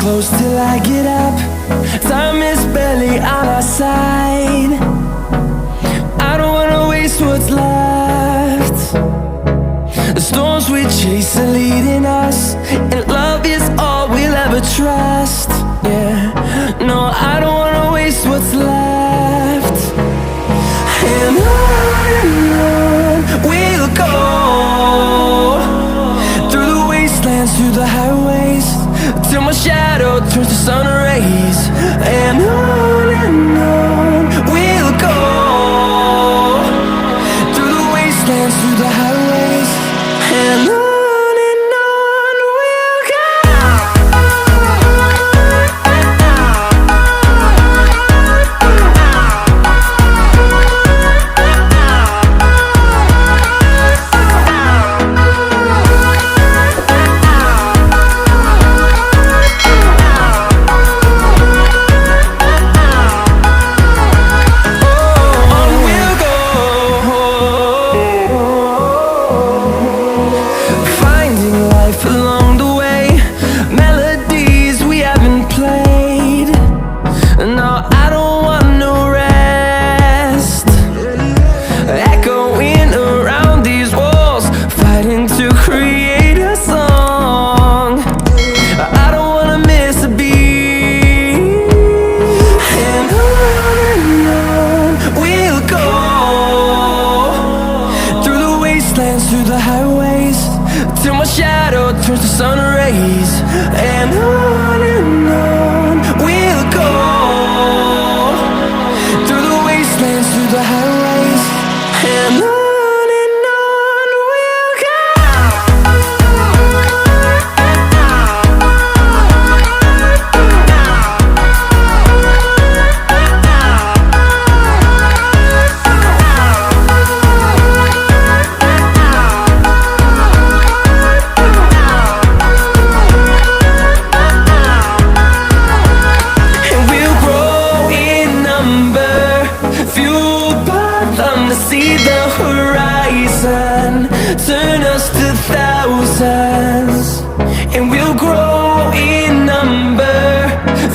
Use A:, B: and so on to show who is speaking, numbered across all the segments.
A: close till I get up. Time is barely on our side. I don't wanna waste what's left. The storms we chase are leading us, and love is all we'll ever trust. Yeah, no, I don't wanna waste what's left. And on we'll go, through the wastelands, through the highways, till my shadow turns to sun rays. And on we'll go, through the wastelands, through the highways, and on we'll go. Along the way, melodies we haven't played. No, I don't want no rest. Echoing around these walls, fighting to create a song. I don't wanna miss a beat. And on we'll go, through the wastelands, through the highways, till my shadow turns to sun rays. And on we'll go, through the wastelands, through the highways, and on we'll go. See the horizon, turn us to thousands, and we'll grow in number,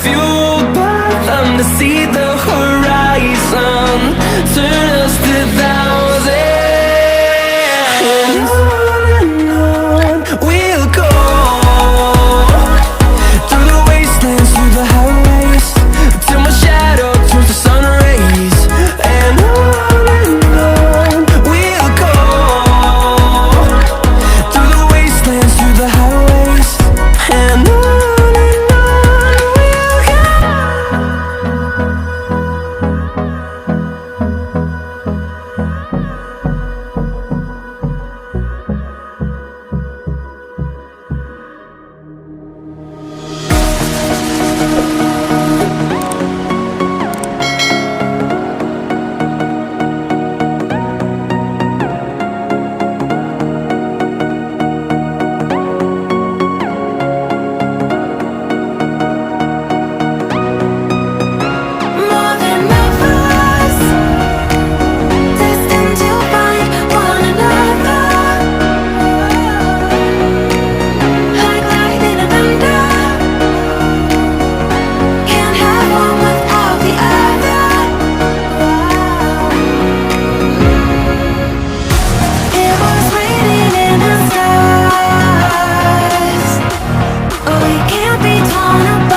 A: fueled by them to see the horizon, turn us to thousands. And on we'll go, through the wastelands, through the highways, till my shadow turns to sun rays. And
B: Oh, we can't be torn apart.